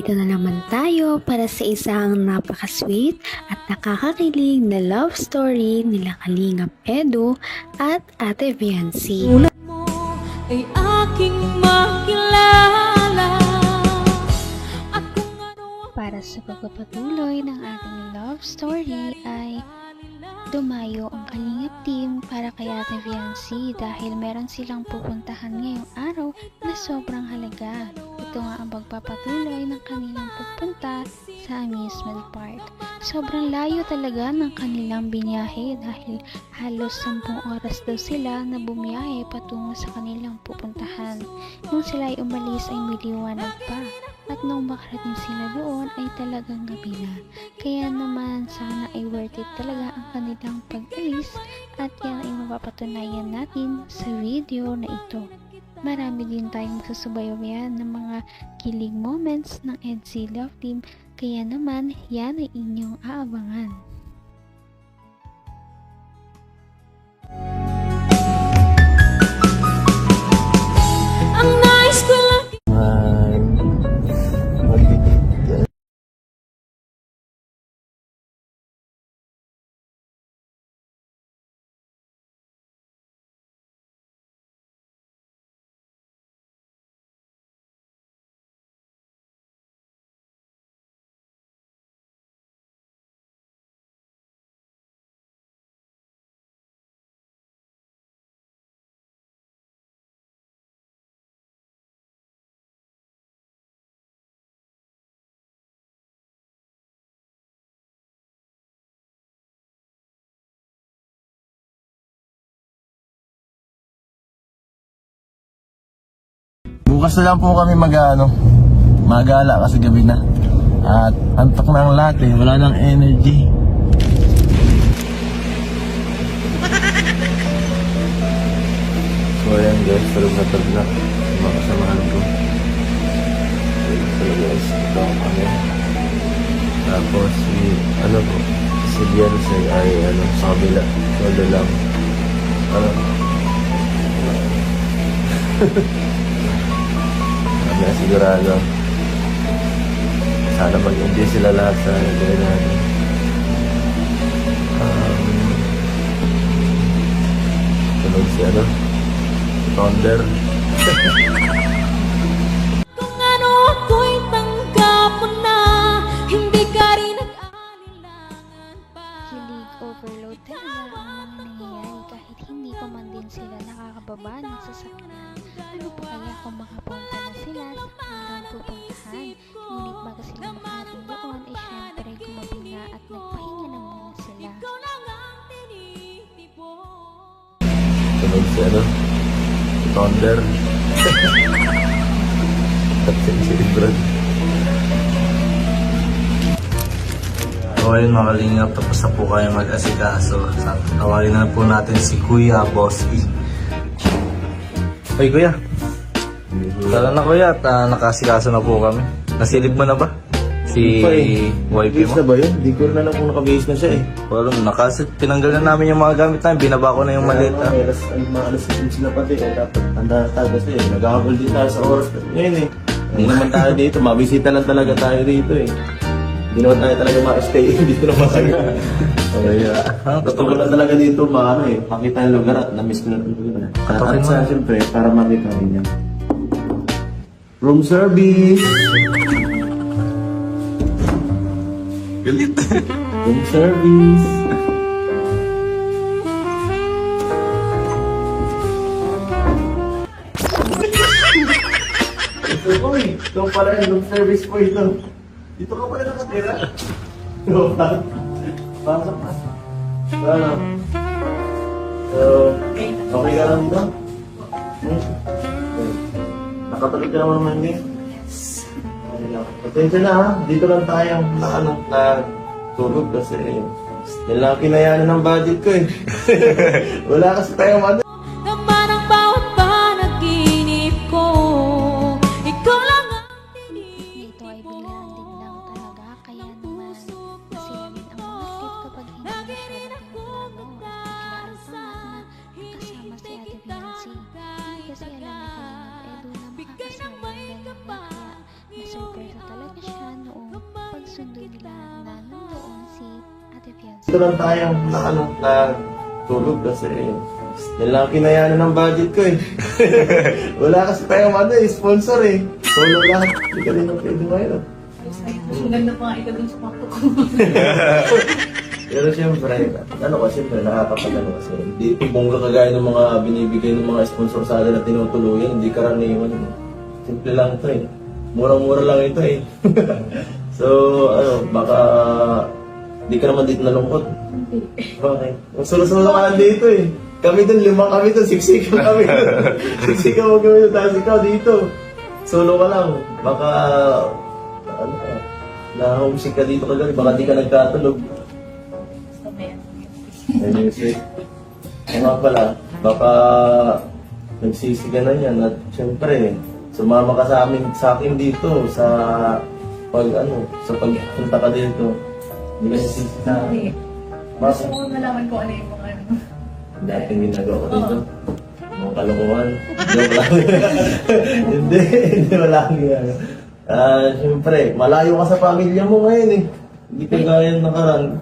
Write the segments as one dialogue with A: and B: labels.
A: Narito na naman tayo para sa isang napaka-sweet at nakakakilig na love story nila Kalingap Edu at Ate Viancy.
B: Tulad mo ay aking makilala at kung ano
A: Para sa pagpapatuloy ng ating love story ay dumayo ang Kalingap team para kay Ate Viancy dahil meron silang pupuntahan ngayong araw na sobrang halaga. Ito nga ang pagpapatuloy ng kanilang pupunta sa amusement park. Sobrang layo talaga ng kanilang biniyahe dahil halos 10 oras daw sila na bumiyahe patungo sa kanilang pupuntahan. Nung sila ay umalis ay may liwanag pa. At nung makarating sila doon ay talagang gabi na. Kaya naman sana ay worth it talaga ang kanilang pag-alis at yan ay mapapatunayan natin sa video na ito. Marami din tayong magsusubayawan ng mga kilig moments ng EDC Love Team, kaya naman yan ay inyong aabangan.
B: ang nais ko lang.
C: Bukas na lang po kami magala kasi gabi na. At antok na ang lahat eh, wala nang energy. So ayan guys, tulog na mga kasamahan ko. So guys, ito ang kami. Tapos si Beyonce ay sa kabila. Solo lang. Kami na sigurado. Sana mag-enjoy sila lahat sa gawin natin. Tunog si Thunder.
B: Kung ano ako'y tanggap mo na, hindi ka rin nag-alinlangan pa.
A: Kilig overload talaga ang mga nangyayari kahit hindi pa man din sila nakakababa ng sasakyan. Ano pa kaya kung makapunta na sila sa kanilang pupuntahan? Ngunit bago sila makarating doon ay syempre gumabi na at nagpahinga na muna sila.
B: Ikaw lang ang tinitipon.
C: Tunog si Thunder. Tapos si Brad. So ayun mga kalingap, tapos na po kayo mag-asikaso. Tawagin na po natin si Kuya Bossy. Ay Kuya. Tara na Kuya, at nakasikaso na po kami. Nasilip mo na ba? Si wifey mo?
D: Base na ba yun? Di ko rin alam kung naka-base na siya eh.
C: Walang tinanggal na namin yung mga gamit namin. Binaba ko na yung maleta.
D: Mga alas 6 sila pati eh. Dapat tanda tayo kasi eh. Nag-ahabol din tayo sa oras. Ngayon eh. Hindi naman tayo dito. Mabisita lang talaga tayo dito eh. Hindi naman tayo talaga ma-stay. Dito naman tayo. Gusto ko lang talaga dito makita yung lugar at na-miss ko na yung lugar. At siyempre, para makita rin yan. Room service!
C: Galit.
D: Room service! Uy, ito pala yung room service po ito. Dito ka pala nakatira. Pasok na. Okay ka lang dito? Nakatulog ka naman din. Atensya na ha, dito lang tayong tulog kasi yan lang kinayanan ng budget ko eh. Wala kasi tayong
B: Naman ang bawat panaginip ko, ikaw lang ang
A: Dito ay biglaan din lang talaga kaya naman masiramin ang mga trip kapag hindi masyadong pinaplano at biglaan pa nga na kasama si Ate Viancy. Hindi kasi alam ni Kalingap Edu na makakasama ang dalawa kaya na-surprise na talaga siya napagkasundo nila na nandoon si Ate Fiancé.
D: Dito lang tayong na tulog kasi yan lang kinayanan ng budget ko eh. Wala kasi tayong sponsor eh. Solo lang. Hindi ka rin ang pwede ngayon.
B: Ang ganda pa nga ito dun sa kwarto ko.
D: Pero siyempre, siyempre nakakapagano kasi hindi ito bongga kagaya ng mga binibigay ng mga sponsor sa atin na tinutuluyan, hindi karaniwan. Simple lang ito eh. Murang-mura lang ito eh. So, baka hindi ka naman dito nalungkot. Bakit? Ang solo-solo ka lang dito eh. Kami dun, 5 kami dun, siksikan kami dun. Siksikan mo kami dun, tapos ikaw dito. Solo ka lang. Baka, na-homesick ka dito kagabi, baka di ka nagkatulog. May music. Nga pala, baka nagsisi ka na yan at syempre, sumama ka sa akin dito sa pagpunta ka dito. Hindi ka nagsisi na.
B: Gusto mo malaman ko ano yung mga
D: Dating ginagawa ko dito. Mga kalokohan. Joke lang. Hindi wala kang yan. Siyempre, malayo ka sa pamilya mo ngayon eh. Hindi ka gaya ng nakaraan.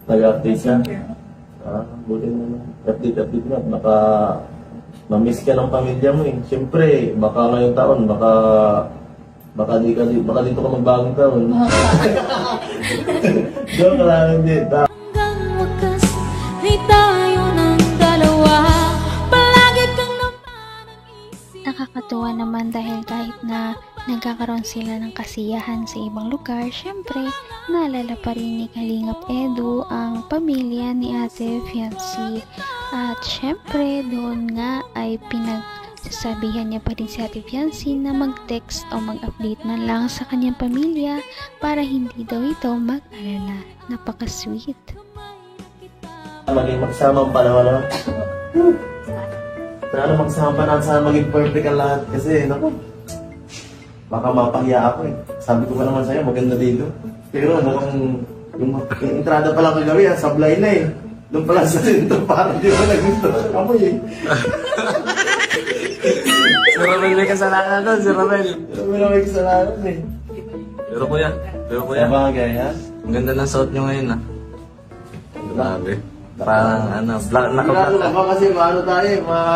D: Nag-update ka? Buti naman. Update na. Baka ma-miss ka ng pamilya mo eh. Siyempre, baka ngayong taon, baka dito ka magbagong taon. Joke lang, hindi.
B: hanggang wakas ay tayo ng dalawa. Palagi kang naman ang isip.
A: Nakakatuwa naman dahil kahit na nagkakaroon sila ng kasiyahan sa ibang lugar, syempre, naalala pa rin ni Kalingap Edu ang pamilya ni Ate Fiancé. At syempre, doon nga ay pinagsasabihan niya pa rin si Ate Fiancé na mag-text o mag-update man lang sa kanyang pamilya para hindi daw ito mag-alala. Napaka-sweet.
D: Maging magsama ang panahon. Sana magsama pa na, sana maging perfect ang lahat. Kasi, baka mapahiya ako eh. Sabi ko pa naman sa'yo, maganda dito. Pero yung entrada pa lang kagabi, sablay na eh. Doon pala sa sento, parang di ba nagusto sa kamoy eh.
C: Si Romel may kasalanan doon, si Romel.
D: Pero may kasalanan eh.
C: Pero kuya,
D: Kaya bagay ha?
C: ang ganda ng suot nyo ngayon ah. Grabe. Parang black,
D: Sigurado
C: naka-black
D: ka ba kasi tayo,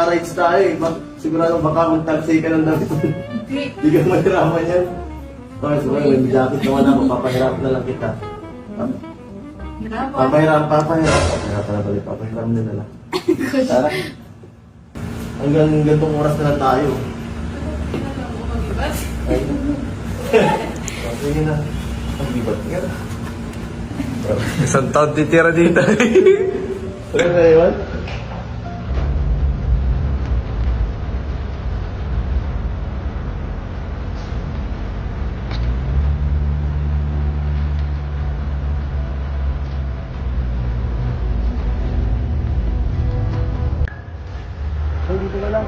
D: rights tayo eh. Sigurado baka kung tagsay ka ng damit. Hindi ka mahirapan yan. Okay, siguro may jacket naman ako, papahirap na lang kita. Papahirap na balik, papahirap na lang. Tara. Hanggang gantong oras na lang tayo. Ay. Sige na. Ang bibat ka.
C: Isang taon titira dito.
D: Ano na yun? Dito na lang.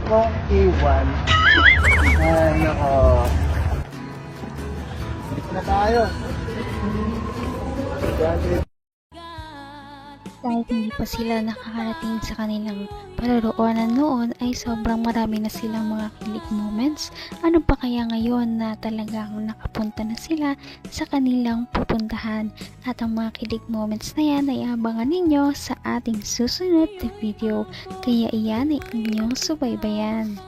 D: Ako, iwan. Ay, nako. Dito na tayo.
A: Kahit hindi pa sila nakakarating sa kanilang paroroonan noon ay sobrang marami na silang mga kilig moments. Ano pa kaya ngayon na talagang nakapunta na sila sa kanilang pupuntahan? At ang mga kilig moments na yan ay abangan ninyo sa ating susunod na video. Kaya iyan ay inyong subaybayan.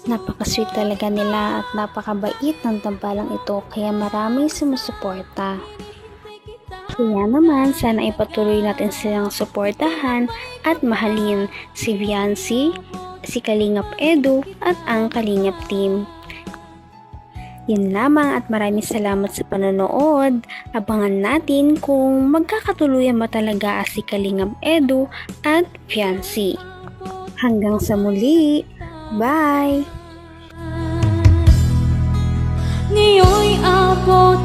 A: Napaka-sweet talaga nila at napakabait ng tambalang ito kaya maraming sumusuporta. Kaya naman sana ipatuloy natin silang suportahan at mahalin si Fiancé, si Kalingap Edu at ang Kalingap team. Yun lamang at maraming salamat sa panonood. Abangan natin kung magkakatuluyan ba talaga si Kalingap Edu at Fiancé. Hanggang sa muli! Bye!
B: Ngayon'y abot